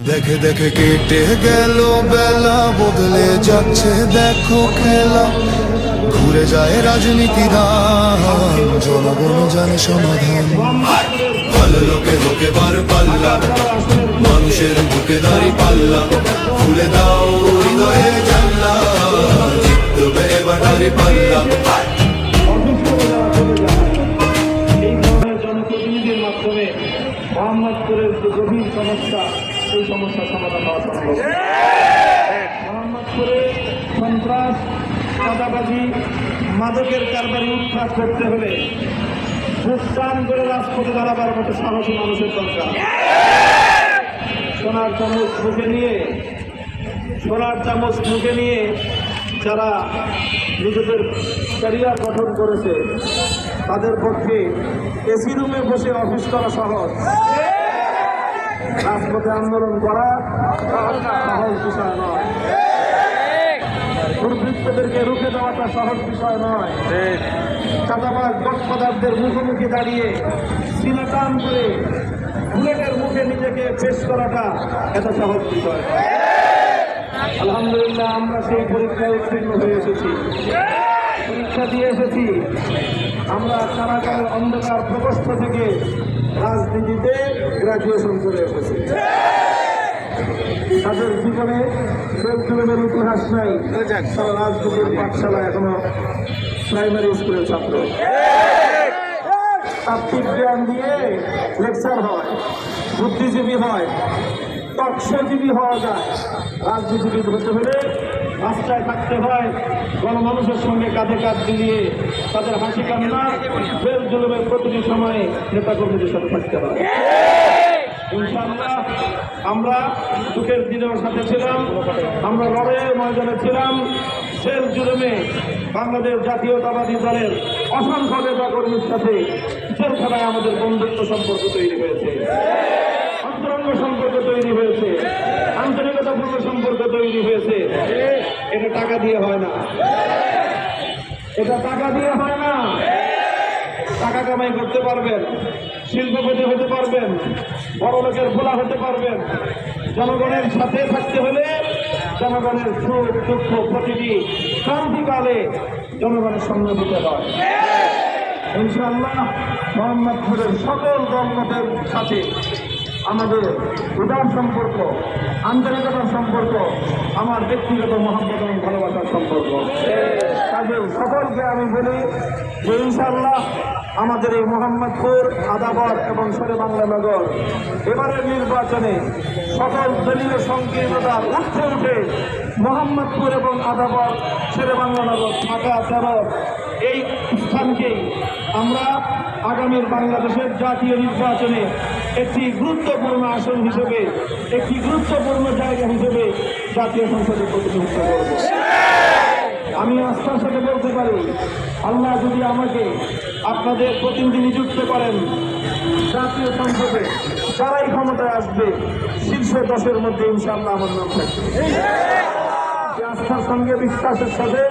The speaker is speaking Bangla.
দেখে দেখে কেটে গেল বেলা, বদলে যাচ্ছে দেখো খেলা, ঘুরে যায় রাজনীতি রান, জনগণ জানে সমাধান। ভালো লোকে লোকে বার পাল্লা, মানুষের বুকে দাঁড়ি পাল্লা, খুলে দাও হৃদয়ে জানলা, জিতবে এবার দাঁড়ি পাল্লা। জনপ্রতিনিধির মাধ্যমে মোহাম্মদপুরের যে গভীর সমস্যা, এই সমস্যার সমাধান হওয়া সম্ভব। মোহাম্মদপুরে সন্ত্রাস, চাঁদাবাজি, মাদকের কারবারি উৎখাত করতে হলে ভুক্তান করে রাজপথে দাঁড়াবার মতো সাহসী মানুষের দরকার। সোনার চামচ মুখে নিয়ে যারা নিজেদের ক্যারিয়ার গঠন করেছে, তাদের পক্ষে এসি রুমে বসে অফিস করা সহজ, রাজপথে আন্দোলন করা সহজ বিষয় নয়। দুর্বৃত্তদেরকে রুখে দেওয়াটা সহজ বিষয় নয়। চাঁদাবাজ গডফাদারদের মুখোমুখি দাঁড়িয়ে সিনা টান করে বুলেটের মুখে নিজেকে পেশ করাটা এত সহজ বিষয় নয়। আলহামদুলিল্লাহ, আমরা সেই পরীক্ষায় উত্তীর্ণ হয়ে এসেছি, পরীক্ষা দিয়ে এসেছি। আমরা কারাগারের অন্ধকার প্রকোষ্ঠ থেকে রাজনীতিতে গ্রাজুয়েশন করে এসেছি। তাদের জীবনে জুলুমের ইতিহাস নাই, তারা রাজনীতির পাঠশালা এখনো প্রাইমারি স্কুলের ছাত্র। তাত্ত্বিক জ্ঞান দিয়ে লেকচার হয়, বুদ্ধিজীবী হয়, তৎসজীবী হওয়া যায়। রাজনীতিবিদ হতে হলে রাস্তায় থাকতে হয়, গণমানুষের সঙ্গে কাঁধে কাঁধ মিলিয়ে তাদের হাসি কান্না, জেল জুলুমের প্রতিটি সময়ে নেতাকর্মীদের সাথে থাকতে হয়। ইনশাআল্লাহ আমরা দুঃখের দিনের সাথে ছিলাম, আমরা লড়াইয়ের ময়দানে ছিলাম। জেল জুলুমে বাংলাদেশ জাতীয়তাবাদী দলের অসংখ্য নেতাকর্মীর সাথে জেলখানায় আমাদের বন্ধুত্ব সম্পর্ক তৈরি হয়েছে, অন্তরঙ্গ সম্পর্ক তৈরি হয়েছে, আন্তরিকতাপূর্ণ সম্পর্ক তৈরি হয়েছে। এটা টাকা দিয়ে হয় না, এটা টাকা দিয়ে হয় না। টাকা কামাই করতে পারবেন, শিল্পপতি হতে পারবেন, বড় লোকের ভোলা হতে পারবেন। জনগণের সাথে থাকতে হলে জনগণের সুখ দুঃখ প্রতিটি শান্তিকালে জনগণের সঙ্গে দিতে হয়। ইনশাআল্লাহ মোহাম্মদপুরের সকল দলমতের সাথে আমাদের উদার সম্পর্ক, আন্তরিকতার সম্পর্ক, আমার ব্যক্তিগত মহব্বত এবং ভালোবাসার সম্পর্ক। কাজে সকলকে আমি বলি যে ইনশাআল্লাহ আমাদের এই মোহাম্মদপুর, আদাবর এবং শেরেবাংলা নগর এবারের নির্বাচনে সকল দলীয় সংকীর্ণতার ঊর্ধ্বে উঠে মোহাম্মদপুর এবং আদাবর, শেরেবাংলা নগর, ঢাকা 13 এই স্থানকেই আমরা আগামীর বাংলাদেশের জাতীয় নির্বাচনে একটি গুরুত্বপূর্ণ আসন হিসেবে, একটি গুরুত্বপূর্ণ জায়গা হিসেবে জাতীয় সংসদে প্রতিনিধিত্ব করব। আমি আস্থার সাথে বলতে পারি, আল্লাহ যদি আমাকে আপনাদের প্রতিনিধি নিযুক্ত করেন, জাতীয় সংসদে যারাই ক্ষমতায় আসবে শীর্ষ 10-এর মধ্যে ইনশাআল্লাহ আমার নাম থাকবে। আস্থার সঙ্গে বিশ্বাসের সাথে